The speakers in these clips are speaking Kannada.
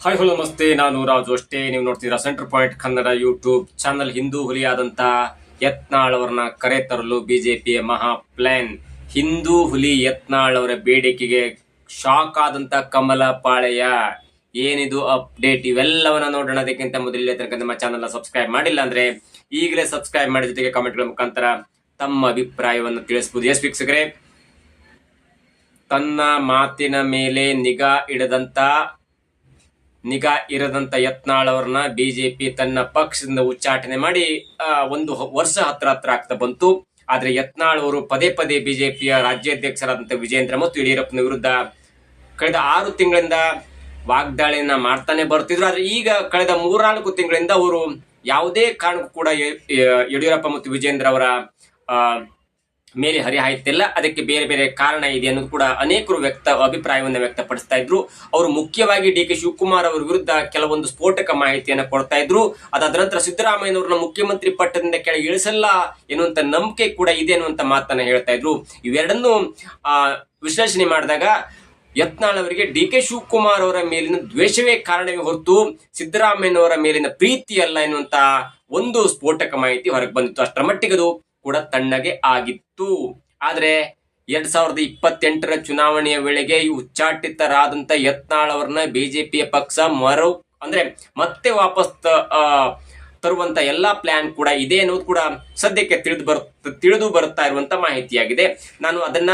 ಹಾಯ್ ಹಲೋ ನಮಸ್ತೆ, ನಾನು ರಾಜು ಅಷ್ಟೇ. ನೀವು ನೋಡ್ತಿದ್ದೀರಾ centre point Kannada YouTube channel. Hindu ಹುಲಿಯಾದಂಥ ಯತ್ನಾಳ್ ಅವರನ್ನ ಕರೆತರಲು ಬಿಜೆಪಿಯ ಮಹಾ ಪ್ಲಾನ್. ಹಿಂದೂ ಹುಲಿ ಯತ್ನಾಳ್ ಅವರ ಬೇಡಿಕೆಗೆ ಶಾಕ್ ಆದಂತ ಕಮಲ ಪಾಳೆಯ. ಏನಿದು ಅಪ್ಡೇಟ್, ಇವೆಲ್ಲವನ್ನ ನೋಡೋಣ. ಅದಕ್ಕಿಂತ ಮೊದಲೇ ತನಕ ನಮ್ಮ ಚಾನಲ್ ಸಬ್ಸ್ಕ್ರೈಬ್ ಮಾಡಿಲ್ಲ ಅಂದ್ರೆ ಈಗಲೇ ಸಬ್ಸ್ಕ್ರೈಬ್ ಮಾಡಿ, ಜೊತೆಗೆ ಕಾಮೆಂಟ್ಗಳ ಮುಖಾಂತರ ತಮ್ಮ ಅಭಿಪ್ರಾಯವನ್ನು ತಿಳಿಸಬಹುದು. ಎಸ್ ವೀಕ್ಷಕರೇ, ತನ್ನ ಮಾತಿನ ಮೇಲೆ ನಿಗಾ ಇರದಂತ ಯತ್ನಾಳ್ ಅವರನ್ನ ಬಿಜೆಪಿ ತನ್ನ ಪಕ್ಷದಿಂದ ಉಚ್ಚಾಟನೆ ಮಾಡಿ ಒಂದು ವರ್ಷ ಹತ್ರ ಆಗ್ತಾ ಬಂತು. ಆದ್ರೆ ಯತ್ನಾಳ್ ಅವರು ಪದೇ ಪದೇ ಬಿಜೆಪಿಯ ರಾಜ್ಯಾಧ್ಯಕ್ಷರಾದಂತಹ ವಿಜೇಂದ್ರ ಮತ್ತು ಯಡಿಯೂರಪ್ಪನ ವಿರುದ್ಧ ಕಳೆದ 6 ತಿಂಗಳಿಂದ ವಾಗ್ದಾಳಿಯನ್ನ ಮಾಡ್ತಾನೆ ಬರ್ತಿದ್ರು. ಆದ್ರೆ ಈಗ ಕಳೆದ 3-4 ತಿಂಗಳಿಂದ ಅವರು ಯಾವುದೇ ಕಾರಣಕ್ಕೂ ಕೂಡ ಯಡಿಯೂರಪ್ಪ ಮತ್ತು ವಿಜೇಂದ್ರ ಅವರ ಮೇಲೆ ಹರಿಹಾಯ್ತಿಲ್ಲ. ಅದಕ್ಕೆ ಬೇರೆ ಬೇರೆ ಕಾರಣ ಇದೆ ಅನ್ನೋದು ಕೂಡ ಅನೇಕರು ಅಭಿಪ್ರಾಯವನ್ನು ವ್ಯಕ್ತಪಡಿಸ್ತಾ ಇದ್ರು. ಅವರು ಮುಖ್ಯವಾಗಿ ಡಿ.ಕೆ. ಶಿವಕುಮಾರ್ ಅವರ ವಿರುದ್ಧ ಕೆಲವೊಂದು ಸ್ಫೋಟಕ ಮಾಹಿತಿಯನ್ನು ಕೊಡ್ತಾ ಇದ್ರು. ಅದಾದ ನಂತರ ಸಿದ್ದರಾಮಯ್ಯನವ್ರನ್ನ ಮುಖ್ಯಮಂತ್ರಿ ಪಟ್ಟದಿಂದ ಕೆಳಗೆ ಇಳಿಸಲ್ಲ ಎನ್ನುವಂತ ನಂಬಿಕೆ ಕೂಡ ಇದೆ ಅನ್ನುವಂತ ಮಾತನ್ನ ಹೇಳ್ತಾ ಇದ್ರು. ಇವೆರಡನ್ನು ವಿಶ್ಲೇಷಣೆ ಮಾಡಿದಾಗ ಯತ್ನಾಳ್ ಅವರಿಗೆ ಡಿ.ಕೆ. ಶಿವಕುಮಾರ್ ಅವರ ಮೇಲಿನ ದ್ವೇಷವೇ ಕಾರಣವೇ ಹೊರತು ಸಿದ್ದರಾಮಯ್ಯನವರ ಮೇಲಿನ ಪ್ರೀತಿ ಅಲ್ಲ ಎನ್ನುವಂತ ಒಂದು ಸ್ಫೋಟಕ ಮಾಹಿತಿ ಹೊರಗೆ ಬಂದಿತ್ತು. ಅಷ್ಟರ ಮಟ್ಟಿಗೆ ಅದು ಕೂಡ ತಣ್ಣಗೆ ಆಗಿತ್ತು. ಆದ್ರೆ 2028ರ ಚುನಾವಣೆಯ ವೇಳೆಗೆ ಈ ಉಚ್ಚಾಟಿತರಾದಂತ ಯತ್ನಾಳ್ ಅವರನ್ನ ಬಿಜೆಪಿಯ ಪಕ್ಷ ಮತ್ತೆ ವಾಪಸ್ ತರುವಂತ ಎಲ್ಲಾ ಪ್ಲಾನ್ ಕೂಡ ಇದೆ ಅನ್ನೋದು ಕೂಡ ಸದ್ಯಕ್ಕೆ ತಿಳಿದು ಬರುತ್ತಾ ಇರುವಂತ ಮಾಹಿತಿಯಾಗಿದೆ. ನಾನು ಅದನ್ನ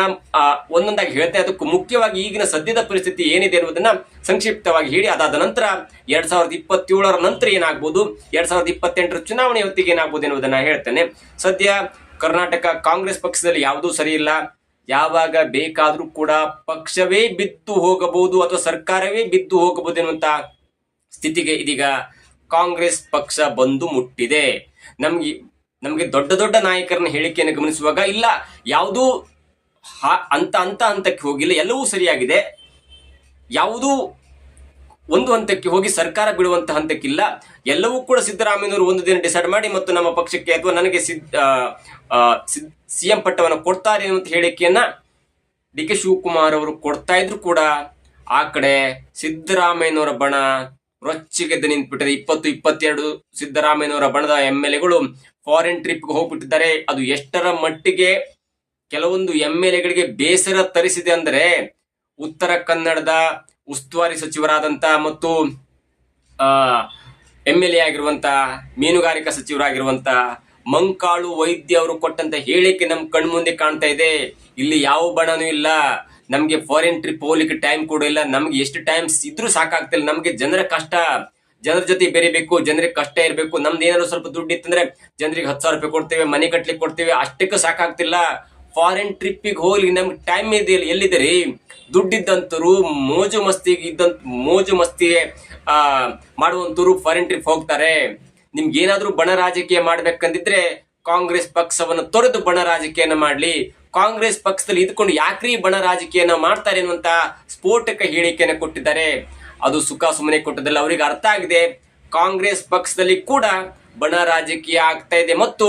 ಒಂದೊಂದಾಗಿ ಹೇಳ್ತೇನೆ. ಅದಕ್ಕೂ ಮುಖ್ಯವಾಗಿ ಈಗಿನ ಸದ್ಯದ ಪರಿಸ್ಥಿತಿ ಏನಿದೆ ಅನ್ನೋದನ್ನ ಸಂಕ್ಷಿಪ್ತವಾಗಿ ಹೇಳಿ, ಅದಾದ ನಂತರ 2027ರ ನಂತರ ಏನಾಗ್ಬೋದು, 2028ರ ಚುನಾವಣೆ ಹೊತ್ತಿಗೆ ಏನಾಗ್ಬೋದು ಎನ್ನುವುದನ್ನ ಹೇಳ್ತೇನೆ. ಸದ್ಯ ಕರ್ನಾಟಕ ಕಾಂಗ್ರೆಸ್ ಪಕ್ಷದಲ್ಲಿ ಯಾವುದೂ ಸರಿ ಇಲ್ಲ. ಯಾವಾಗ ಬೇಕಾದ್ರೂ ಕೂಡ ಪಕ್ಷವೇ ಬಿದ್ದು ಹೋಗಬಹುದು ಅಥವಾ ಸರ್ಕಾರವೇ ಬಿದ್ದು ಹೋಗಬಹುದು ಎನ್ನುವಂತ ಸ್ಥಿತಿಗೆ ಇದೀಗ ಕಾಂಗ್ರೆಸ್ ಪಕ್ಷ ಬಂದು ಮುಟ್ಟಿದೆ. ನಮಗೆ ದೊಡ್ಡ ದೊಡ್ಡ ನಾಯಕರನ್ನ ಹೇಳಿಕೆಯನ್ನು ಗಮನಿಸುವಾಗ ಇಲ್ಲ, ಯಾವುದೂ ಹಂತಕ್ಕೆ ಹೋಗಿಲ್ಲ, ಎಲ್ಲವೂ ಸರಿಯಾಗಿದೆ. ಯಾವುದೂ ಒಂದು ಹಂತಕ್ಕೆ ಹೋಗಿ ಸರ್ಕಾರ ಬಿಡುವಂತ ಹಂತಕ್ಕಿಲ್ಲ. ಎಲ್ಲವೂ ಕೂಡ ಸಿದ್ದರಾಮಯ್ಯನವರು ಒಂದು ದಿನ ಡಿಸೈಡ್ ಮಾಡಿ ಮತ್ತು ನಮ್ಮ ಪಕ್ಷಕ್ಕೆ ಅಥವಾ ನನಗೆ ಸಿಎಂ ಪಟ್ಟವನ್ನು ಕೊಡ್ತಾರೆ ಎನ್ನುವಂತ ಹೇಳಿಕೆಯನ್ನ ಡಿ.ಕೆ. ಶಿವಕುಮಾರ್ ಅವರು ಕೊಡ್ತಾ ಇದ್ರು ಕೂಡ ಆ ಕಡೆ ಸಿದ್ದರಾಮಯ್ಯನವರ ಬಣ ರೊಚ್ಚಿಗೆದ್ದು ನಿಂತ್ಬಿಟ್ಟಿದೆ. 20-22 ಸಿದ್ದರಾಮಯ್ಯನವರ ಬಣದ MLAಗಳು ಫಾರಿನ್ ಟ್ರಿಪ್ಗೆ ಹೋಗ್ಬಿಟ್ಟಿದ್ದಾರೆ. ಅದು ಎಷ್ಟರ ಮಟ್ಟಿಗೆ ಕೆಲವೊಂದು MLAಗಳಿಗೆ ಬೇಸರ ತರಿಸಿದೆ ಅಂದ್ರೆ, ಉತ್ತರ ಕನ್ನಡದ ಉಸ್ತುವಾರಿ ಸಚಿವರಾದಂತ ಮತ್ತು MLA ಆಗಿರುವಂತ ಮೀನುಗಾರಿಕಾ ಸಚಿವರಾಗಿರುವಂತ ಮಂಕಾಳು ವೈದ್ಯ ಅವರು ಕೊಟ್ಟಂತ ಹೇಳಿಕೆ ನಮ್ ಕಣ್ಮುಂದೆ ಕಾಣ್ತಾ ಇದೆ. ಇಲ್ಲಿ ಯಾವ ಬಣನೂ ಇಲ್ಲ, ನಮ್ಗೆ ಫಾರಿನ್ ಟ್ರಿಪ್ ಹೋಗ್ಲಿಕ್ಕೆ ಟೈಮ್ ಕೂಡ ಇಲ್ಲ, ನಮ್ಗೆ ಎಷ್ಟು ಟೈಮ್ ಇದ್ರೂ ಸಾಕಾಗ್ತಿಲ್ಲ, ನಮ್ಗೆ ಜನರ ಕಷ್ಟ, ಜನರ ಜೊತೆ ಬೆರಿಬೇಕು, ಜನರಿಗೆ ಕಷ್ಟ ಇರಬೇಕು. ನಮ್ದು ಏನಾದ್ರು ಸ್ವಲ್ಪ ದುಡ್ಡು ಇತ್ತಂದ್ರೆ ಜನರಿಗೆ 10,000 ರೂಪಾಯಿ ಕೊಡ್ತೇವೆ, ಮನೆ ಕಟ್ಲಿಕ್ಕೆ ಕೊಡ್ತೇವೆ, ಅಷ್ಟಕ್ಕೆ ಸಾಕಾಗ್ತಿಲ್ಲ. ಫಾರಿನ್ ಟ್ರಿಪ್ಪಿಗೆ ಹೋಗ್ಲಿ ನಮ್ಗೆ ಟೈಮ್ ಇದೆ, ಎಲ್ಲಿದ್ದೀರಿ? ದುಡ್ಡಿದ್ದಂತರು ಮೋಜು ಮಸ್ತಿಗೆ ಮಾಡುವಂತರು ಫಾರಿನ್ ಟ್ರಿಪ್ ಹೋಗ್ತಾರೆ. ನಿಮ್ಗೆ ಏನಾದ್ರೂ ಬಣ ರಾಜಕೀಯ ಮಾಡ್ಬೇಕಂದಿದ್ರೆ ಕಾಂಗ್ರೆಸ್ ಪಕ್ಷವನ್ನು ತೊರೆದು ಬಣ ರಾಜಕೀಯನ ಮಾಡ್ಲಿ. ಕಾಂಗ್ರೆಸ್ ಪಕ್ಷದಲ್ಲಿ ಇದ್ಕೊಂಡು ಯಾಕ್ರಿ ಬಣ ರಾಜಕೀಯನ ಮಾಡ್ತಾರೆ ಅನ್ನುವಂತ ಸ್ಫೋಟಕ ಹೇಳಿಕೆಯನ್ನು ಕೊಟ್ಟಿದ್ದಾರೆ. ಅದು ಸುಖ ಸುಮ್ಮನೆ ಕೊಟ್ಟದಲ್ಲ, ಅವರಿಗೆ ಅರ್ಥ ಆಗಿದೆ ಕಾಂಗ್ರೆಸ್ ಪಕ್ಷದಲ್ಲಿ ಕೂಡ ಬಣ ರಾಜಕೀಯ ಆಗ್ತಾ ಇದೆ ಮತ್ತು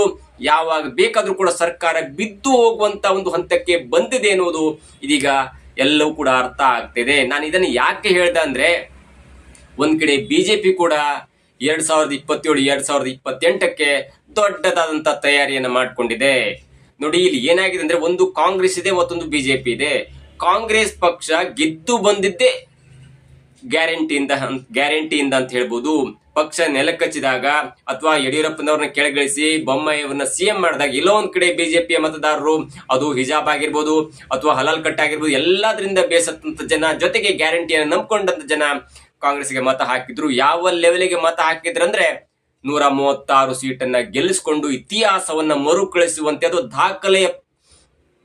ಯಾವಾಗ ಬೇಕಾದ್ರೂ ಕೂಡ ಸರ್ಕಾರ ಬಿದ್ದು ಹೋಗುವಂತ ಒಂದು ಹಂತಕ್ಕೆ ಬಂದಿದೆ ಎನ್ನುವುದು ಇದೀಗ ಎಲ್ಲವೂ ಕೂಡ ಅರ್ಥ ಆಗ್ತಿದೆ. ನಾನು ಇದನ್ನು ಯಾಕೆ ಹೇಳ್ದೆ ಅಂದ್ರೆ, ಒಂದ್ ಕಡೆ ಬಿಜೆಪಿ ಕೂಡ 2027-2028ಕ್ಕೆ ದೊಡ್ಡದಾದಂತ ತಯಾರಿಯನ್ನು ಮಾಡ್ಕೊಂಡಿದೆ. ನೋಡಿ, ಇಲ್ಲಿ ಏನಾಗಿದೆ ಅಂದ್ರೆ, ಒಂದು ಕಾಂಗ್ರೆಸ್ ಇದೆ, ಮತ್ತೊಂದು ಬಿಜೆಪಿ ಇದೆ. ಕಾಂಗ್ರೆಸ್ ಪಕ್ಷ ಗೆದ್ದು ಬಂದಿದ್ದೇ ಗ್ಯಾರಂಟಿಯಿಂದ ಅಂತ ಹೇಳ್ಬೋದು. ಪಕ್ಷ ನೆಲಕಚ್ಚಿದಾಗ ಅಥವಾ ಯಡಿಯೂರಪ್ಪನವ್ರನ್ನ ಕೆಳಗಿಳಿಸಿ ಬೊಮ್ಮಾಯಿಯವ್ರನ್ನ ಸಿಎಂ ಮಾಡಿದಾಗ ಎಲ್ಲೋ ಒಂದ್ ಕಡೆ ಬಿಜೆಪಿಯ ಮತದಾರರು, ಅದು ಹಿಜಾಬ್ ಆಗಿರ್ಬೋದು ಅಥವಾ ಹಲಾಲ್ ಕಟ್ ಆಗಿರ್ಬೋದು, ಎಲ್ಲದರಿಂದ ಬೇಸತ್ತಂತ ಜನ, ಜೊತೆಗೆ ಗ್ಯಾರಂಟಿಯನ್ನು ನಂಬ್ಕೊಂಡಂತ ಜನ ಕಾಂಗ್ರೆಸ್ಗೆ ಮತ ಹಾಕಿದ್ರು. ಯಾವ ಲೆವೆಲ್ಗೆ ಮತ ಹಾಕಿದ್ರಂದ್ರೆ 136 ಸೀಟನ್ನ ಗೆಲ್ಲಿಸಿಕೊಂಡು ಇತಿಹಾಸವನ್ನ ಮರುಕಳಿಸುವಂತೆ ಅದು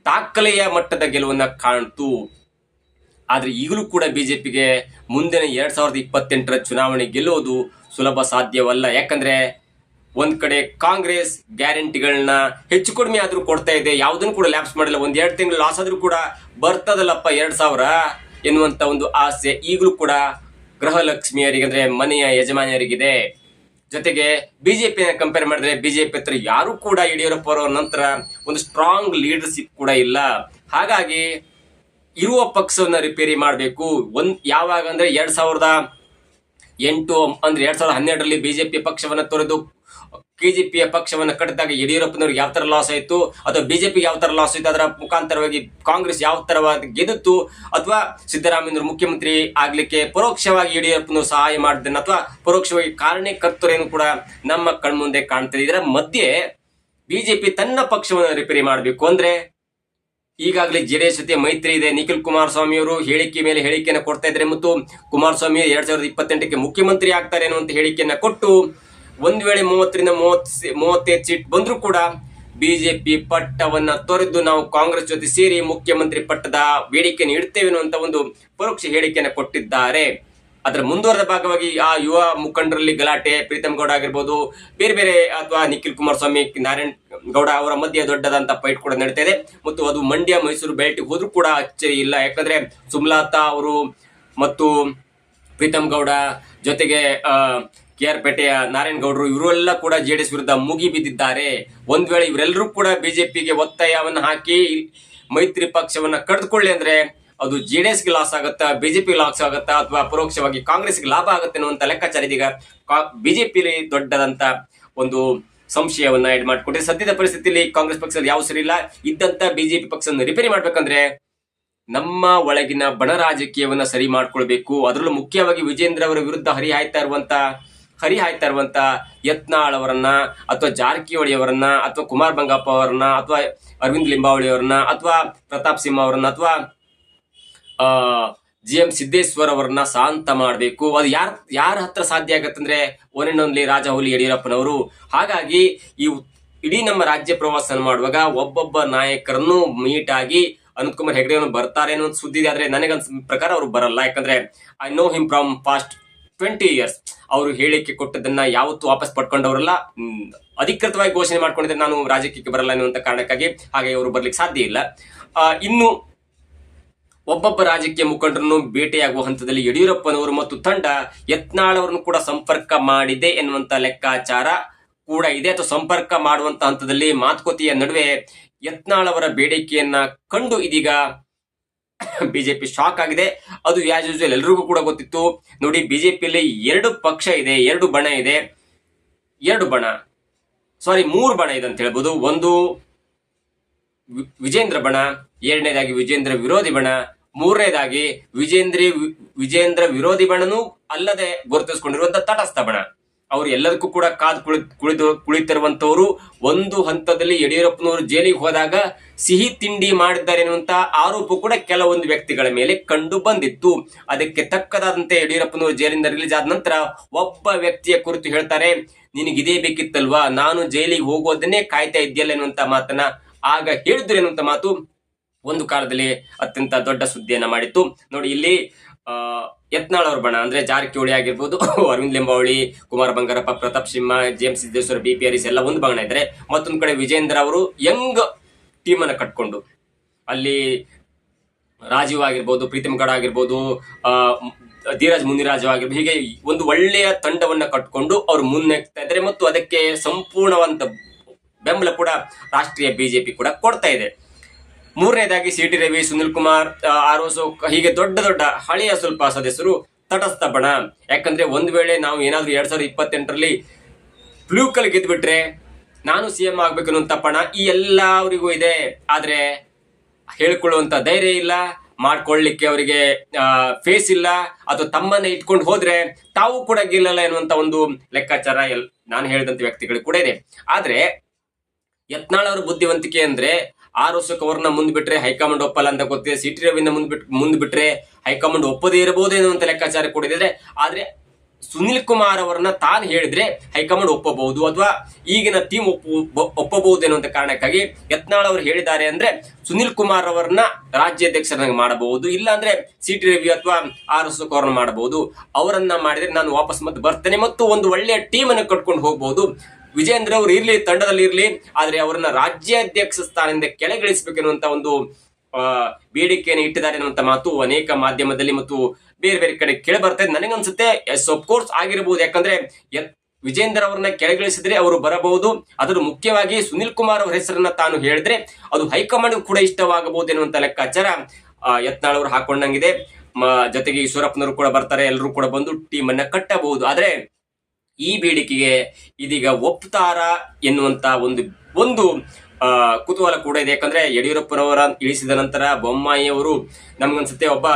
ದಾಖಲೆಯ ಮಟ್ಟದ ಗೆಲುವನ್ನ ಕಾಣ್ತು. ಆದ್ರೆ ಈಗಲೂ ಕೂಡ ಬಿಜೆಪಿಗೆ ಮುಂದಿನ 2028ರ ಚುನಾವಣೆ ಗೆಲ್ಲುವುದು ಸುಲಭ ಸಾಧ್ಯವಲ್ಲ. ಯಾಕಂದ್ರೆ ಒಂದ್ ಕಡೆ ಕಾಂಗ್ರೆಸ್ ಗ್ಯಾರಂಟಿಗಳನ್ನ ಹೆಚ್ಚು ಕಡಿಮೆ ಆದ್ರೂ ಕೊಡ್ತಾ ಇದೆ, ಯಾವುದನ್ನು ಕೂಡ ಲ್ಯಾಪ್ಸ್ ಮಾಡಿಲ್ಲ. 1-2 ತಿಂಗಳು ಲಾಸ್ ಆದ್ರೂ ಕೂಡ ಬರ್ತದಲ್ಲಪ್ಪ 2,000 ಎನ್ನುವಂತ ಒಂದು ಆಸೆ ಈಗಲೂ ಕೂಡ ಗೃಹಲಕ್ಷ್ಮಿಯರಿಗೆ ಅಂದ್ರೆ ಮನೆಯ ಯಜಮಾನಿಯರಿಗಿದೆ. ಜೊತೆಗೆ ಬಿಜೆಪಿಯನ್ನು ಕಂಪೇರ್ ಮಾಡಿದ್ರೆ ಬಿಜೆಪಿ ಹತ್ರ ಯಾರು ಕೂಡ ಯಡಿಯೂರಪ್ಪ ಅವರ ನಂತರ ಒಂದು ಸ್ಟ್ರಾಂಗ್ ಲೀಡರ್ಶಿಪ್ ಕೂಡ ಇಲ್ಲ. ಹಾಗಾಗಿ ಇರುವ ಪಕ್ಷವನ್ನ ರಿಪೇರಿ ಮಾಡಬೇಕು. ಯಾವಾಗ ಅಂದ್ರೆ 8 ಅಂದ್ರೆ 2012ರಲ್ಲಿ ಬಿಜೆಪಿ ಪಕ್ಷವನ್ನ ತೊರೆದು ಕೆಜೆಪಿಯ ಪಕ್ಷವನ್ನ ಕಟ್ಟಿದಾಗ ಯಡಿಯೂರಪ್ಪನವ್ರಿಗೆ ಯಾವ ತರ ಲಾಸ್ ಆಯ್ತು, ಅಥವಾ ಬಿಜೆಪಿ ಯಾವ ತರ ಲಾಸ್ ಆಯ್ತು, ಅದರ ಮುಖಾಂತರವಾಗಿ ಕಾಂಗ್ರೆಸ್ ಯಾವ ತರವಾಗಿ ಗೆದ್ದಿತ್ತು, ಅಥವಾ ಸಿದ್ದರಾಮಯ್ಯನವರು ಮುಖ್ಯಮಂತ್ರಿ ಆಗ್ಲಿಕ್ಕೆ ಪರೋಕ್ಷವಾಗಿ ಯಡಿಯೂರಪ್ಪನವರು ಸಹಾಯ ಮಾಡಿದ್ದನ್ನು ಅಥವಾ ಪರೋಕ್ಷವಾಗಿ ಕಾರಣಕರ್ತರೇನು ಕೂಡ ನಮ್ಮ ಕಣ್ಮುಂದೆ ಕಾಣ್ತದೆ. ಇದರ ಮಧ್ಯೆ ಬಿಜೆಪಿ ತನ್ನ ಪಕ್ಷವನ್ನು ರಿಪೇರಿ ಮಾಡಬೇಕು ಅಂದ್ರೆ ಈಗಾಗಲೇ ಜೆಡಿಎಸ್ ಜೊತೆ ಮೈತ್ರಿ ಇದೆ. ನಿಖಿಲ್ ಕುಮಾರಸ್ವಾಮಿ ಅವರು ಹೇಳಿಕೆ ಮೇಲೆ ಹೇಳಿಕೆಯನ್ನು ಕೊಡ್ತಾ ಇದ್ದಾರೆ ಮತ್ತು ಕುಮಾರಸ್ವಾಮಿ 2028ಕ್ಕೆ ಮುಖ್ಯಮಂತ್ರಿ ಆಗ್ತಾರೆ ಅನ್ನುವಂತ ಹೇಳಿಕೆಯನ್ನ ಕೊಟ್ಟು ಒಂದು ವೇಳೆ 30ರಿಂದ 35 ಸೀಟ್ ಬಂದ್ರೂ ಕೂಡ ಬಿಜೆಪಿ ಪಟ್ಟವನ್ನ ತೊರೆದು ನಾವು ಕಾಂಗ್ರೆಸ್ ಜೊತೆ ಸೇರಿ ಮುಖ್ಯಮಂತ್ರಿ ಪಟ್ಟದ ಬೇಡಿಕೆಯನ್ನು ಇಡ್ತೇವೆ ಅನ್ನುವಂತ ಒಂದು ಪರೋಕ್ಷ ಹೇಳಿಕೆಯನ್ನು ಕೊಟ್ಟಿದ್ದಾರೆ. ಅದರ ಮುಂದುವರೆದ ಭಾಗವಾಗಿ ಆ ಯುವ ಮುಖಂಡರಲ್ಲಿ ಗಲಾಟೆ, ಪ್ರೀತಂ ಗೌಡ ಆಗಿರ್ಬೋದು, ಬೇರೆ ಬೇರೆ ಅಥವಾ ನಿಖಿಲ್ ಕುಮಾರಸ್ವಾಮಿ, ನಾರಾಯಣ್ ಗೌಡ ಅವರ ಮಧ್ಯೆ ದೊಡ್ಡದಂತ ಫೈಟ್ ಕೂಡ ನಡೀತಾ ಇದೆ. ಮತ್ತು ಅದು ಮಂಡ್ಯ ಮೈಸೂರು ಬೆಲ್ಟಿಗೆ ಹೋದ್ರೂ ಕೂಡ ಅಚ್ಚರಿ ಇಲ್ಲ. ಯಾಕಂದ್ರೆ ಸುಮಲತಾ ಅವರು ಮತ್ತು ಪ್ರೀತಂ ಗೌಡ ಜೊತೆಗೆ KR ಪೇಟೆಯ ನಾರಾಯಣ್ ಗೌಡರು ಇವರೆಲ್ಲ ಕೂಡ ಜೆಡಿಎಸ್ ವಿರುದ್ಧ ಮುಗಿ ಬಿದ್ದಿದ್ದಾರೆ. ಒಂದ್ ವೇಳೆ ಇವರೆಲ್ಲರೂ ಕೂಡ ಬಿಜೆಪಿಗೆ ಒತ್ತಾಯವನ್ನು ಹಾಕಿ ಮೈತ್ರಿ ಪಕ್ಷವನ್ನ ಕಳೆದುಕೊಳ್ಳಿ ಅಂದ್ರೆ ಅದು ಜೆಡಿಎಸ್ಗೆ ಲಾಸ್ ಆಗುತ್ತಾ, ಬಿಜೆಪಿ ಲಾಸ್ ಆಗುತ್ತಾ, ಅಥವಾ ಪರೋಕ್ಷವಾಗಿ ಕಾಂಗ್ರೆಸ್ಗೆ ಲಾಭ ಆಗುತ್ತೆ ಅನ್ನುವಂತ ಲೆಕ್ಕಾಚಾರ ಇದೀಗ ಬಿಜೆಪಿಯಲ್ಲಿ ದೊಡ್ಡದಂತ ಒಂದು ಸಂಶಯವನ್ನ ಎಡ್ ಮಾಡಿಕೊಂಡಿದೆ. ಸದ್ಯದ ಪರಿಸ್ಥಿತಿಯಲ್ಲಿ ಕಾಂಗ್ರೆಸ್ ಪಕ್ಷದಲ್ಲಿ ಯಾವ ಸರಿ ಇಲ್ಲ. ಇದ್ದಂತ ಬಿಜೆಪಿ ಪಕ್ಷವನ್ನು ರಿಪೇರಿ ಮಾಡ್ಬೇಕಂದ್ರೆ ನಮ್ಮ ಒಳಗಿನ ಬಣ ರಾಜಕೀಯವನ್ನ ಸರಿ ಮಾಡ್ಕೊಳ್ಬೇಕು. ಅದರಲ್ಲೂ ಮುಖ್ಯವಾಗಿ ವಿಜೇಂದ್ರ ಅವರ ವಿರುದ್ಧ ಹರಿಹಾಯ್ತಾ ಇರುವಂತ ಯತ್ನಾಳ್ ಅವರನ್ನ, ಅಥವಾ ಜಾರಕಿಹೊಳಿ ಅವರನ್ನ, ಅಥವಾ ಕುಮಾರ್ ಬಂಗಪ್ಪ ಅವರನ್ನ, ಅಥವಾ ಅರವಿಂದ್ ಲಿಂಬಾವಳಿ ಅವರನ್ನ, ಅಥವಾ ಪ್ರತಾಪ್ ಸಿಂಹ ಅವರನ್ನ, ಅಥವಾ GM ಸಿದ್ದೇಶ್ವರ್ ಅವರನ್ನ ಶಾಂತ ಮಾಡಬೇಕು. ಅದು ಯಾರ ಹತ್ರ ಸಾಧ್ಯ ಆಗತ್ತಂದ್ರೆ ಒನ್ ಅಂಡ್ ಓನ್ಲಿ ರಾಜಾಹುಲಿ ಯಡಿಯೂರಪ್ಪನವರು. ಹಾಗಾಗಿ ಈ ಇಡೀ ನಮ್ಮ ರಾಜ್ಯ ಪ್ರವಾಸ ಮಾಡುವಾಗ ಒಬ್ಬೊಬ್ಬ ನಾಯಕರನ್ನು ಮೀಟ್ ಆಗಿ ಅನಂತ್ ಕುಮಾರ್ ಹೆಗಡೆ ಅವರು ಬರ್ತಾರೆ ಅನ್ನೋ ಸುದ್ದಿ ಇದೆ. ಆದ್ರೆ ನನಗನ್ಸ ಪ್ರಕಾರ ಅವರು ಬರಲ್ಲ. ಯಾಕಂದ್ರೆ I know him from past 20 years. ಅವರು ಹೇಳಿಕೆ ಕೊಟ್ಟದನ್ನ ಯಾವತ್ತೂ ವಾಪಸ್ ಪಡ್ಕೊಂಡವರಲ್ಲ. ಅಧಿಕೃತವಾಗಿ ಘೋಷಣೆ ಮಾಡ್ಕೊಂಡಿದ್ರೆ ನಾನು ರಾಜಕೀಯಕ್ಕೆ ಬರಲ್ಲ ಅನ್ನುವಂತ ಕಾರಣಕ್ಕಾಗಿ ಹಾಗೆ ಅವರು ಬರ್ಲಿಕ್ಕೆ ಸಾಧ್ಯ ಇಲ್ಲ. ಇನ್ನು ಒಬ್ಬೊಬ್ಬ ರಾಜಕೀಯ ಮುಖಂಡರನ್ನು ಭೇಟಿಯಾಗುವ ಹಂತದಲ್ಲಿ ಯಡಿಯೂರಪ್ಪನವರು ಮತ್ತು ತಂಡ ಯತ್ನಾಳ್ ಅವರನ್ನು ಕೂಡ ಸಂಪರ್ಕ ಮಾಡಿದೆ ಎನ್ನುವಂತ ಲೆಕ್ಕಾಚಾರ ಕೂಡ ಇದೆ. ಅಥವಾ ಸಂಪರ್ಕ ಮಾಡುವಂತ ಹಂತದಲ್ಲಿ ಮಾತುಕತೆಯ ನಡುವೆ ಯತ್ನಾಳ್ ಅವರ ಬೇಡಿಕೆಯನ್ನ ಕಂಡು ಇದೀಗ ಬಿಜೆಪಿ ಶಾಕ್ ಆಗಿದೆ. ಅದು ಆಸ್ ಯೂಶುವಲ್ ಎಲ್ರಿಗೂ ಕೂಡ ಗೊತ್ತಿತ್ತು. ನೋಡಿ, ಬಿಜೆಪಿಯಲ್ಲಿ 2 ಪಕ್ಷ ಇದೆ, 2 ಬಣ ಇದೆ, 3 ಬಣ ಇದೆ ಅಂತ ಹೇಳ್ಬೋದು. ಒಂದು ವಿಜೇಂದ್ರ ಬಣ, ಎರಡನೇದಾಗಿ ವಿಜೇಂದ್ರ ವಿರೋಧಿ ಬಣ, ಮೂರನೇದಾಗಿ ವಿಜೇಂದ್ರ ವಿರೋಧಿ ಬಣನೂ ಅಲ್ಲದೆ ಗುರುತಿಸಿಕೊಂಡಿರುವಂತ ತಟಸ್ಥ ಬಣ. ಅವರು ಎಲ್ಲದಕ್ಕೂ ಕೂಡ ಕುಳಿತಿರುವಂತವರು. ಒಂದು ಹಂತದಲ್ಲಿ ಯಡಿಯೂರಪ್ಪನವರು ಜೈಲಿಗೆ ಹೋದಾಗ ಸಿಹಿ ತಿಂಡಿ ಮಾಡಿದ್ದಾರೆ ಎನ್ನುವಂತ ಆರೋಪ ಕೂಡ ಕೆಲವೊಂದು ವ್ಯಕ್ತಿಗಳ ಮೇಲೆ ಕಂಡು ಬಂದಿತ್ತು. ಅದಕ್ಕೆ ತಕ್ಕದಾದಂತೆ ಯಡಿಯೂರಪ್ಪನವರು ಜೈಲಿಂದ ರಿಲೀಸ್ ಆದ ನಂತರ ಒಬ್ಬ ವ್ಯಕ್ತಿಯ ಕುರಿತು ಹೇಳ್ತಾರೆ, ನಿನಗಿದೇ ಬೇಕಿತ್ತಲ್ವಾ, ನಾನು ಜೈಲಿಗೆ ಹೋಗೋದನ್ನೇ ಕಾಯ್ತಾ ಇದ್ಯಲ್ಲ ಎನ್ನುವಂತ ಮಾತನ್ನ ಆಗ ಹೇಳಿದ್ರು ಎನ್ನುವಂತ ಮಾತು ಒಂದು ಕಾಲದಲ್ಲಿ ಅತ್ಯಂತ ದೊಡ್ಡ ಸುದ್ದಿಯನ್ನ ಮಾಡಿತ್ತು. ನೋಡಿ, ಇಲ್ಲಿ ಯತ್ನಾಳ್ ಅವ್ರ ಬಣ ಅಂದ್ರೆ ಜಾರಕಿಹೊಳಿ ಆಗಿರ್ಬೋದು, ಅರವಿಂದ್ ಲಿಂಬಾವಳಿ, ಕುಮಾರ ಬಂಗಾರಪ್ಪ, ಪ್ರತಾಪ್ ಸಿಂಹ, GM ಸಿದ್ದೇಶ್ವರ, BP ಹರೀಶ್ ಎಲ್ಲ ಒಂದು ಬಣ ಇದ್ದಾರೆ. ಮತ್ತೊಂದು ಕಡೆ ವಿಜೇಂದ್ರ ಅವರು ಯಂಗ್ ಟೀಮ್ ಅನ್ನ ಕಟ್ಕೊಂಡು ಅಲ್ಲಿ ರಾಜೀವ್ ಆಗಿರ್ಬೋದು, ಪ್ರೀತಮ್ ಗೌಡ ಆಗಿರ್ಬೋದು, ಧೀರಜ್ ಮುನಿರಾಜು ಆಗಿರ್ಬೋದು, ಹೀಗೆ ಒಂದು ಒಳ್ಳೆಯ ತಂಡವನ್ನ ಕಟ್ಕೊಂಡು ಅವರು ಮುನ್ನೆಗ್ತಾ ಇದ್ದಾರೆ. ಮತ್ತು ಅದಕ್ಕೆ ಸಂಪೂರ್ಣವಂತ ಬೆಂಬಲ ಕೂಡ ರಾಷ್ಟ್ರೀಯ ಬಿಜೆಪಿ ಕೂಡ ಕೊಡ್ತಾ ಇದೆ. ಮೂರನೇದಾಗಿ CT ರವಿ, ಸುನಿಲ್ ಕುಮಾರ್, ROSO, ಹೀಗೆ ದೊಡ್ಡ ಹಳೆಯ ಸ್ವಲ್ಪ ಸದಸ್ಯರು ತಟಸ್ಥ ಬಣ. ಯಾಕಂದ್ರೆ ಒಂದ್ ವೇಳೆ ನಾವು ಏನಾದ್ರೂ 2028ರಲ್ಲಿ ಫ್ಲೂಕಲ್ ಗೆದ್ಬಿಟ್ರೆ ನಾನು CM ಆಗ್ಬೇಕು ಅನ್ನುವಂತ ಬಣ ಈ ಎಲ್ಲರಿಗೂ ಇದೆ. ಆದ್ರೆ ಹೇಳ್ಕೊಳ್ಳುವಂತ ಧೈರ್ಯ ಇಲ್ಲ, ಮಾಡ್ಕೊಳ್ಳಿಕ್ಕೆ ಅವರಿಗೆ ಫೇಸ್ ಇಲ್ಲ, ಅಥವಾ ತಮ್ಮನ್ನ ಇಟ್ಕೊಂಡು ಹೋದ್ರೆ ತಾವು ಕೂಡ ಗೆಲ್ಲಲ್ಲ ಎನ್ನುವಂತ ಒಂದು ಲೆಕ್ಕಾಚಾರ ನಾನು ಹೇಳಿದಂತ ವ್ಯಕ್ತಿಗಳಿಗೆ ಕೂಡ ಇದೆ. ಆದ್ರೆ ಯತ್ನಾಳ್ ಅವ್ರ ಬುದ್ಧಿವಂತಿಕೆ ಅಂದ್ರೆ ROSO ಅವ್ರನ್ನ ಮುಂದ್ ಬಿಟ್ರೆ ಹೈಕಮಾಂಡ್ ಒಪ್ಪಲ್ಲ ಅಂತ ಗೊತ್ತಿದೆ. CT ರವಿನ ಮುಂದ್ ಬಿಟ್ರೆ ಹೈಕಮಾಂಡ್ ಒಪ್ಪದೇ ಇರಬಹುದು ಎನ್ನುವಂತ ಲೆಕ್ಕಾಚಾರ ಕೂಡ ಇದೆ. ಆದ್ರೆ ಸುನಿಲ್ ಕುಮಾರ್ ಅವರನ್ನ ತಾನು ಹೇಳಿದ್ರೆ ಹೈಕಮಾಂಡ್ ಒಪ್ಪಬಹುದು, ಅಥವಾ ಈಗಿನ ಟೀಮ್ ಒಪ್ಪಬಹುದು ಎನ್ನುವಂತ ಕಾರಣಕ್ಕಾಗಿ ಯತ್ನಾಳ್ ಅವರು ಹೇಳಿದ್ದಾರೆ. ಅಂದ್ರೆ ಸುನಿಲ್ ಕುಮಾರ್ ಅವರನ್ನ ರಾಜ್ಯಾಧ್ಯಕ್ಷರನ್ನಾಗಿ ಮಾಡಬಹುದು, ಇಲ್ಲ ಅಂದ್ರೆ CT ರವಿ ಅಥವಾ ROSO ಅವ್ರನ್ನ ಮಾಡಬಹುದು. ಅವರನ್ನ ಮಾಡಿದ್ರೆ ನಾನು ವಾಪಸ್ ಮತ್ತೆ ಬರ್ತೇನೆ ಮತ್ತು ಒಂದು ಒಳ್ಳೆಯ ಟೀಮ್ ಅನ್ನು ಕಟ್ಕೊಂಡು ಹೋಗ್ಬಹುದು. ವಿಜೇಂದ್ರ ಅವರು ಇರ್ಲಿ, ತಂಡದಲ್ಲಿ ಇರ್ಲಿ, ಆದ್ರೆ ಅವರನ್ನ ರಾಜ್ಯಾಧ್ಯಕ್ಷ ಸ್ಥಾನದಿಂದ ಕೆಳಗಿಳಿಸಬೇಕೆನ್ನುವಂತ ಒಂದು ಬೇಡಿಕೆಯನ್ನು ಇಟ್ಟಿದ್ದಾರೆ ಅನ್ನುವಂತ ಮಾತು ಅನೇಕ ಮಾಧ್ಯಮದಲ್ಲಿ ಮತ್ತು ಬೇರೆ ಬೇರೆ ಕಡೆ ಕೇಳಿ ಬರ್ತಾ ಇದೆ. ನನಗನ್ಸುತ್ತೆ ಎಸ್ ಆಫ್ ಕೋರ್ಸ್ ಆಗಿರಬಹುದು. ಯಾಕಂದ್ರೆ ವಿಜೇಂದ್ರ ಅವರನ್ನ ಕೆಳಗಿಳಿಸಿದ್ರೆ ಅವರು ಬರಬಹುದು. ಅದರ ಮುಖ್ಯವಾಗಿ ಸುನಿಲ್ ಕುಮಾರ್ ಅವರ ಹೆಸರನ್ನ ತಾನು ಹೇಳಿದ್ರೆ ಅದು ಹೈಕಮಾಂಡ್ ಕೂಡ ಇಷ್ಟವಾಗಬಹುದು ಎನ್ನುವಂತ ಲೆಕ್ಕಾಚಾರ ಯತ್ನಾಳ್ ಅವರು ಹಾಕೊಂಡಂಗಿದೆ. ಜೊತೆಗೆ ಈಶ್ವರಪ್ಪನವರು ಕೂಡ ಬರ್ತಾರೆ, ಎಲ್ಲರೂ ಕೂಡ ಬಂದು ಟೀಮ್ ಅನ್ನ ಕಟ್ಟಬಹುದು. ಆದ್ರೆ ಈ ಬೇಡಿಕೆಗೆ ಇದೀಗ ಒಪ್ತಾರ ಎನ್ನುವಂತ ಒಂದು ಕುತೂಹಲ ಕೂಡ ಇದೆ. ಯಾಕಂದ್ರೆ ಯಡಿಯೂರಪ್ಪನವರ ಇಳಿಸಿದ ನಂತರ ಬೊಮ್ಮಾಯಿ ಅವರು ನಮ್ಗನ್ಸುತ್ತೆ ಒಬ್ಬ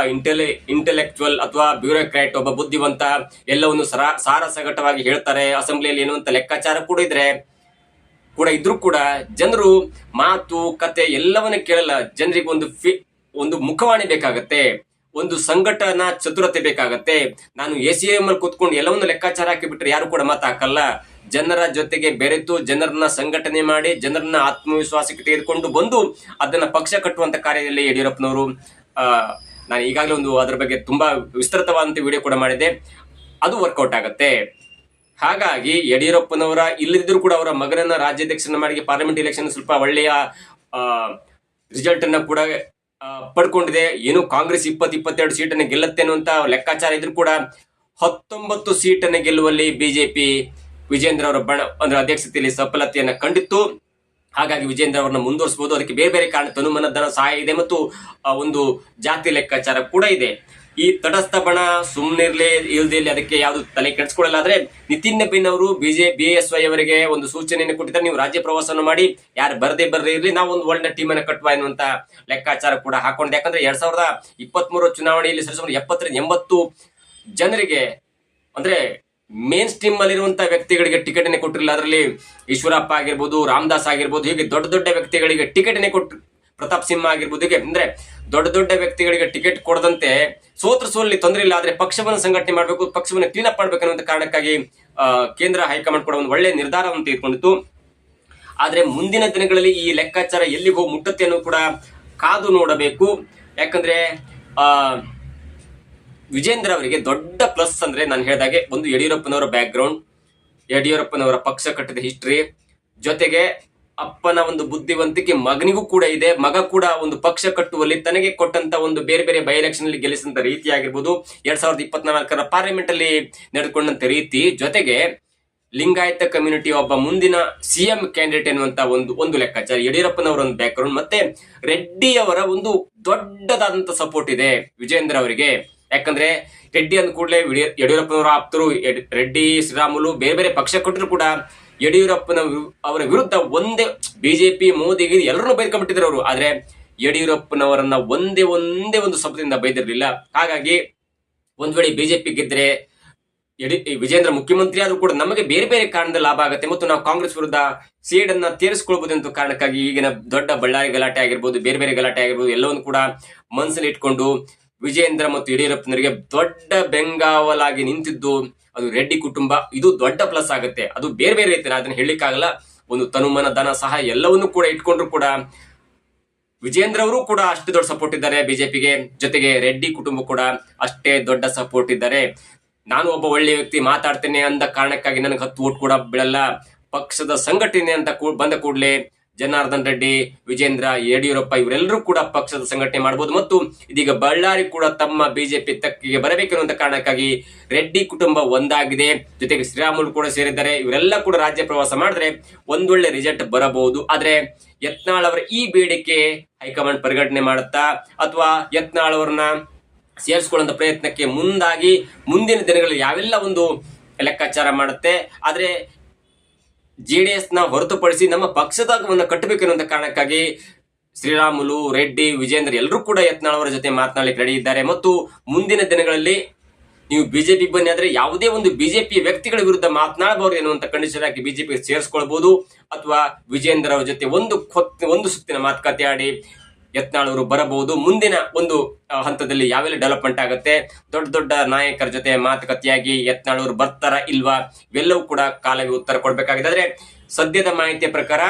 ಇಂಟೆಲೆಕ್ಚುವಲ್ ಅಥವಾ ಬ್ಯೂರೋಕ್ರಾಟ್, ಒಬ್ಬ ಬುದ್ಧಿವಂತ, ಎಲ್ಲವನ್ನು ಸಾರಸಗಟವಾಗಿ ಹೇಳ್ತಾರೆ ಅಸೆಂಬ್ಲಿಯಲ್ಲಿ ಎನ್ನುವಂತ ಲೆಕ್ಕಾಚಾರ ಕೂಡ ಇದ್ರೂ ಕೂಡ ಜನರು ಮಾತು ಕತೆ ಎಲ್ಲವನ್ನ ಕೇಳಲ್ಲ. ಜನರಿಗೆ ಒಂದು ಮುಖವಾಣಿ ಬೇಕಾಗತ್ತೆ, ಒಂದು ಸಂಘಟನಾ ಚತುರತೆ ಬೇಕಾಗತ್ತೆ. ನಾನು ACM ಅಲ್ಲಿ ಕೂತ್ಕೊಂಡು ಎಲ್ಲವನ್ನು ಲೆಕ್ಕಾಚಾರ ಹಾಕಿಬಿಟ್ರೆ ಯಾರು ಕೂಡ ಮಾತು ಹಾಕಲ್ಲ. ಜನರ ಜೊತೆಗೆ ಬೆರೆತು ಜನರನ್ನ ಸಂಘಟನೆ ಮಾಡಿ ಜನರನ್ನ ಆತ್ಮವಿಶ್ವಾಸಕ್ಕೆ ತೆಗೆದುಕೊಂಡು ಬಂದು ಅದನ್ನ ಪಕ್ಷ ಕಟ್ಟುವಂತ ಕಾರ್ಯದಲ್ಲಿ ಯಡಿಯೂರಪ್ಪನವರು ನಾನು ಈಗಾಗಲೇ ಅದರ ಬಗ್ಗೆ ತುಂಬಾ ವಿಸ್ತೃತವಾದಂತ ವಿಡಿಯೋ ಕೂಡ ಮಾಡಿದ್ದೆ, ಅದು ವರ್ಕೌಟ್ ಆಗತ್ತೆ. ಹಾಗಾಗಿ ಯಡಿಯೂರಪ್ಪನವರ ಇಲ್ಲದಿದ್ರು ಕೂಡ ಅವರ ಮಗನನ್ನ ರಾಜ್ಯಾಧ್ಯಕ್ಷರನ್ನ ಮಾಡಿ ಪಾರ್ಲಿಮೆಂಟ್ ಎಲೆಕ್ಷನ್ ಸ್ವಲ್ಪ ಒಳ್ಳೆಯ ರಿಸಲ್ಟ್ ಅನ್ನ ಕೂಡ ಪಡ್ಕೊಂಡಿದೆ. ಏನು ಕಾಂಗ್ರೆಸ್ 22 ಸೀಟನ್ನು ಗೆಲ್ಲುತ್ತೆ ಅನ್ನುವಂತ ಲೆಕ್ಕಾಚಾರ ಇದ್ರು ಕೂಡ 19 ಸೀಟನ್ನು ಗೆಲ್ಲುವಲ್ಲಿ ಬಿಜೆಪಿ ವಿಜೇಂದ್ರ ಅವರ ಅಂದ್ರೆ ಅಧ್ಯಕ್ಷತೆಯಲ್ಲಿ ಸಫಲತೆಯನ್ನ ಕಂಡಿತ್ತು. ಹಾಗಾಗಿ ವಿಜೇಂದ್ರ ಅವರನ್ನ ಮುಂದುವರಿಸಬಹುದು. ಅದಕ್ಕೆ ಬೇರೆ ಬೇರೆ ಕಾರಣ, ತನುಮನ ಧನ ಸಹಾಯ ಇದೆ ಮತ್ತು ಒಂದು ಜಾತಿ ಲೆಕ್ಕಾಚಾರ ಕೂಡ ಇದೆ. ಈ ತಟಸ್ಥ ಬಣ ಸುಮ್ಮನಿರ್ಲಿ ಇಲ್ದಿರ್ಲಿ ಅದಕ್ಕೆ ಯಾವ್ದು ತಲೆ ಕೆಡಿಸ್ಕೊಳ್ಳಲ್ಲ. ಆದ್ರೆ ನಿತಿನ್ ನಬೀನ್ ಅವರು BSY ಅವರಿಗೆ ಒಂದು ಸೂಚನೆಯನ್ನು ಕೊಟ್ಟಿದ್ದಾರೆ, ನೀವು ರಾಜ್ಯ ಪ್ರವಾಸವನ್ನು ಮಾಡಿ, ಯಾರು ಬರದೇ ಇರ್ಲಿ, ನಾವು ಒಂದು ಒಳ್ಳೆ ಟೀಮ್ ಅನ್ನು ಕಟ್ಟುವ ಎನ್ನುವಂತ ಲೆಕ್ಕಾಚಾರ ಕೂಡ ಹಾಕೊಂಡಿದೆ. ಯಾಕಂದ್ರೆ 2023 ಚುನಾವಣೆಯಲ್ಲಿ ಸರಿಸುಮಾರು 70 ಜನರಿಗೆ ಅಂದ್ರೆ ಮೇನ್ ಸ್ಟ್ರೀಮ್ ಅಲ್ಲಿರುವಂತಹ ವ್ಯಕ್ತಿಗಳಿಗೆ ಟಿಕೆಟ್ ಅನ್ನು ಕೊಟ್ಟಿರಲಿಲ್ಲ. ಅದರಲ್ಲಿ ಈಶ್ವರಪ್ಪ ಆಗಿರ್ಬೋದು, ರಾಮದಾಸ್ ಆಗಿರ್ಬೋದು, ಹೀಗೆ ದೊಡ್ಡ ದೊಡ್ಡ ವ್ಯಕ್ತಿಗಳಿಗೆ ಟಿಕೆಟ್ ಅನ್ನು ಕೊಟ್ಟು, ಪ್ರತಾಪ್ ಸಿಂಹ ಆಗಿರ್ಬೋದು, ಹೀಗೆ ಅಂದ್ರೆ ದೊಡ್ಡ ದೊಡ್ಡ ವ್ಯಕ್ತಿಗಳಿಗೆ ಟಿಕೆಟ್ ಕೊಡದಂತೆ ಸೋಲಿ ತೊಂದರೆ ಇಲ್ಲ, ಆದ್ರೆ ಪಕ್ಷವನ್ನು ಸಂಘಟನೆ ಮಾಡಬೇಕು, ಪಕ್ಷವನ್ನು ಕ್ಲೀನ್ ಅಪ್ ಮಾಡ್ಬೇಕು ಅನ್ನುವಂತ ಕಾರಣಕ್ಕಾಗಿ ಕೇಂದ್ರ ಹೈಕಮಾಂಡ್ ಕೂಡ ಒಂದು ಒಳ್ಳೆಯ ನಿರ್ಧಾರವನ್ನು ತೆಗೆದುಕೊಂಡಿತ್ತು. ಆದ್ರೆ ಮುಂದಿನ ದಿನಗಳಲ್ಲಿ ಈ ಲೆಕ್ಕಾಚಾರ ಎಲ್ಲಿಗೆ ಹೋಗಿ ಮುಟ್ಟುತ್ತೆ ಅನ್ನೋ ಕೂಡ ಕಾದು ನೋಡಬೇಕು. ಯಾಕಂದ್ರೆ ವಿಜೇಂದ್ರ ಅವರಿಗೆ ದೊಡ್ಡ ಪ್ಲಸ್ ಅಂದ್ರೆ ನಾನು ಹೇಳಿದಾಗೆ ಒಂದು ಯಡಿಯೂರಪ್ಪನವರ ಬ್ಯಾಕ್ ಗ್ರೌಂಡ್, ಯಡಿಯೂರಪ್ಪನವರ ಪಕ್ಷ ಕಟ್ಟಿದ ಹಿಸ್ಟ್ರಿ, ಜೊತೆಗೆ ಅಪ್ಪನ ಒಂದು ಬುದ್ಧಿವಂತಿಕೆ ಮಗನಿಗೂ ಕೂಡ ಇದೆ. ಮಗ ಕೂಡ ಒಂದು ಪಕ್ಷ ಕಟ್ಟುವಲ್ಲಿ ತನಗೆ ಕೊಟ್ಟಂತ ಒಂದು ಬೇರೆ ಬೇರೆ ಬೈ ಎಲೆಕ್ಷನ್ ಅಲ್ಲಿ ಗೆಲ್ಲಿಸಿದಂತ ರೀತಿ ಆಗಿರ್ಬೋದು, 2024 ಪಾರ್ಲಿಮೆಂಟ್ ಅಲ್ಲಿ ನಡೆದುಕೊಂಡಂತ ರೀತಿ, ಜೊತೆಗೆ ಲಿಂಗಾಯತ ಕಮ್ಯುನಿಟಿ ಒಬ್ಬ ಮುಂದಿನ CM ಕ್ಯಾಂಡಿಡೇಟ್ ಎನ್ನುವಂತ ಒಂದು ಲೆಕ್ಕಾಚಾರ, ಯಡಿಯೂರಪ್ಪನವರ ಒಂದು ಬ್ಯಾಕ್ ಗ್ರೌಂಡ್, ಮತ್ತೆ ರೆಡ್ಡಿ ಅವರ ಒಂದು ದೊಡ್ಡದಾದಂತ ಸಪೋರ್ಟ್ ಇದೆ ವಿಜೇಂದ್ರ ಅವರಿಗೆ. ಯಾಕಂದ್ರೆ ರೆಡ್ಡಿ ಅಂದ ಕೂಡಲೇ ಯಡಿಯೂರಪ್ಪನವರ ಆಪ್ತರು ರೆಡ್ಡಿ, ಶ್ರೀರಾಮುಲು ಬೇರೆ ಬೇರೆ ಪಕ್ಷ ಕೊಟ್ಟರು ಕೂಡ ಅವರ ವಿರುದ್ಧ ಒಂದೇ ಬಿಜೆಪಿ ಮೋದಿಗೆ ಎಲ್ಲರನ್ನೂ ಬೈದ್ಕೊಂಡ್ಬಿಟ್ಟಿದ್ರು ಅವರು. ಆದ್ರೆ ಯಡಿಯೂರಪ್ಪನವರನ್ನ ಒಂದೇ ಒಂದು ಶಬ್ದದಿಂದ ಬೈದಿರಲಿಲ್ಲ. ಹಾಗಾಗಿ ಒಂದ್ ವೇಳೆ ಬಿಜೆಪಿ ಗೆದ್ರೆ ವಿಜೇಂದ್ರ ಮುಖ್ಯಮಂತ್ರಿ ಆದ್ರೂ ಕೂಡ ನಮಗೆ ಬೇರೆ ಬೇರೆ ಕಾರಣದ ಲಾಭ ಆಗುತ್ತೆ ಮತ್ತು ನಾವು ಕಾಂಗ್ರೆಸ್ ವಿರುದ್ಧ ಸೇಡನ್ನ ತೀರಿಸಿಕೊಳ್ಬಹುದು ಅಂತ ಕಾರಣಕ್ಕಾಗಿ ಈಗಿನ ದೊಡ್ಡ ಬಳ್ಳಾರಿ ಗಲಾಟೆ ಆಗಿರ್ಬೋದು, ಬೇರೆ ಬೇರೆ ಗಲಾಟೆ ಆಗಿರ್ಬೋದು, ಎಲ್ಲವನ್ನು ಕೂಡ ಮನಸ್ಸಲ್ಲಿ ಇಟ್ಕೊಂಡು ವಿಜೇಂದ್ರ ಮತ್ತು ಯಡಿಯೂರಪ್ಪನವರಿಗೆ ದೊಡ್ಡ ಬೆಂಗಾವಲಾಗಿ ನಿಂತಿದ್ದು ಅದು ರೆಡ್ಡಿ ಕುಟುಂಬ. ಇದು ದೊಡ್ಡ ಪ್ಲಸ್ ಆಗುತ್ತೆ. ಅದು ಬೇರೆ ಬೇರೆ ರೀತಿ ಅದನ್ನ ಹೇಳಲಿಕ್ಕಾಗಲ್ಲ. ಒಂದು ತನುಮನ ಧನ ಸಹಾಯ ಎಲ್ಲವನ್ನೂ ಕೂಡ ಇಟ್ಕೊಂಡ್ರು ಕೂಡ ವಿಜೇಂದ್ರ ಅವರು ಕೂಡ ಅಷ್ಟೇ ದೊಡ್ಡ ಸಪೋರ್ಟ್ ಇದ್ದಾರೆ ಬಿಜೆಪಿಗೆ. ಜೊತೆಗೆ ರೆಡ್ಡಿ ಕುಟುಂಬ ಕೂಡ ಅಷ್ಟೇ ದೊಡ್ಡ ಸಪೋರ್ಟ್ ಇದ್ದಾರೆ. ನಾನು ಒಬ್ಬ ಒಳ್ಳೆ ವ್ಯಕ್ತಿ ಮಾತಾಡ್ತೇನೆ ಅಂದ ಕಾರಣಕ್ಕಾಗಿ ನನಗೆ 10 ಓಟ್ ಕೂಡ ಬೀಳಲ್ಲ. ಪಕ್ಷದ ಸಂಘಟನೆ ಅಂತ ಬಂದ ಕೂಡಲೇ ಜನಾರ್ದನ್ ರೆಡ್ಡಿ, ವಿಜೇಂದ್ರ, ಯಡಿಯೂರಪ್ಪ ಇವರೆಲ್ಲರೂ ಕೂಡ ಪಕ್ಷದ ಸಂಘಟನೆ ಮಾಡಬಹುದು. ಮತ್ತು ಇದೀಗ ಬಳ್ಳಾರಿ ಕೂಡ ತಮ್ಮ ಬಿಜೆಪಿ ತಕ್ಕಿಗೆ ಬರಬೇಕೆನ್ನುವಂತ ಕಾರಣಕ್ಕಾಗಿ ರೆಡ್ಡಿ ಕುಟುಂಬ ಒಂದಾಗಿದೆ. ಜೊತೆಗೆ ಶ್ರೀರಾಮುಲು ಕೂಡ ಸೇರಿದ್ದಾರೆ. ಇವರೆಲ್ಲ ಕೂಡ ರಾಜ್ಯ ಪ್ರವಾಸ ಮಾಡಿದ್ರೆ ಒಂದೊಳ್ಳೆ ರಿಸಲ್ಟ್ ಬರಬಹುದು. ಆದ್ರೆ ಯತ್ನಾಳ್ ಅವರ ಈ ಬೇಡಿಕೆ ಹೈಕಮಾಂಡ್ ಪರಿಗಣನೆ ಮಾಡುತ್ತಾ ಅಥವಾ ಯತ್ನಾಳ್ ಅವರನ್ನ ಸೇರಿಸಿಕೊಳ್ಳುವಂತ ಪ್ರಯತ್ನಕ್ಕೆ ಮುಂದಾಗಿ ಮುಂದಿನ ದಿನಗಳಲ್ಲಿ ಯಾವೆಲ್ಲ ಒಂದು ಲೆಕ್ಕಾಚಾರ ಮಾಡುತ್ತೆ. ಆದ್ರೆ JDS ನ ಹೊರತುಪಡಿಸಿ ನಮ್ಮ ಪಕ್ಷದವನ್ನು ಕಟ್ಟಬೇಕೆನ್ನುವಂತ ಕಾರಣಕ್ಕಾಗಿ ಶ್ರೀರಾಮುಲು, ರೆಡ್ಡಿ, ವಿಜೇಂದ್ರ ಎಲ್ಲರೂ ಕೂಡ ಯತ್ನಾಳ್ ಅವರ ಜೊತೆ ಮಾತನಾಡಲಿಕ್ಕೆ ರೆಡಿ ಇದ್ದಾರೆ. ಮತ್ತು ಮುಂದಿನ ದಿನಗಳಲ್ಲಿ ನೀವು ಬಿಜೆಪಿ ಬನ್ನಿ ಆದ್ರೆ ಯಾವುದೇ ಒಂದು ಬಿಜೆಪಿ ವ್ಯಕ್ತಿಗಳ ವಿರುದ್ಧ ಮಾತನಾಡಬಹುದು ಎನ್ನುವಂತ ಕಂಡೀಷನ್ ಹಾಕಿ ಬಿಜೆಪಿ ಸೇರಿಸಿಕೊಳ್ಬಹುದು, ಅಥವಾ ವಿಜೇಂದ್ರ ಅವರ ಜೊತೆ ಒಂದು ಸುತ್ತಿನ ಮಾತುಕತೆ ಆಡಿ ಯತ್ನಾಳ್ ಅವರು ಬರಬಹುದು. ಮುಂದಿನ ಒಂದು ಹಂತದಲ್ಲಿ ಯಾವೆಲ್ಲ ಡೆವಲಪ್ಮೆಂಟ್ ಆಗುತ್ತೆ, ದೊಡ್ಡ ದೊಡ್ಡ ನಾಯಕರ ಜೊತೆ ಮಾತುಕತೆಯಾಗಿ ಯತ್ನಾಳ್ ಅವರು ಬರ್ತಾರ ಇಲ್ವಾ, ಇವೆಲ್ಲವೂ ಕೂಡ ಕಾಲವೇ ಉತ್ತರ ಕೊಡಬೇಕಾಗಿದೆ. ಆದ್ರೆ ಸದ್ಯದ ಮಾಹಿತಿಯ ಪ್ರಕಾರ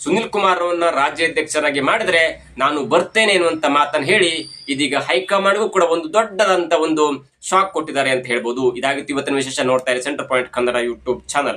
ಸುನಿಲ್ ಕುಮಾರ್ ಅವರನ್ನ ರಾಜ್ಯಾಧ್ಯಕ್ಷರಾಗಿ ಮಾಡಿದ್ರೆ ನಾನು ಬರ್ತೇನೆ ಎನ್ನುವಂತ ಮಾತನ್ನು ಹೇಳಿ ಇದೀಗ ಹೈಕಮಾಂಡ್ಗೂ ಕೂಡ ಒಂದು ದೊಡ್ಡದಂತ ಒಂದು ಶಾಕ್ ಕೊಟ್ಟಿದ್ದಾರೆ ಅಂತ ಹೇಳ್ಬೋದು. ಇದಾಗಿತ್ತು ಇವತ್ತಿನ ವಿಶೇಷ. ನೋಡ್ತಾ ಇರಿ centre point Kannada YouTube channel.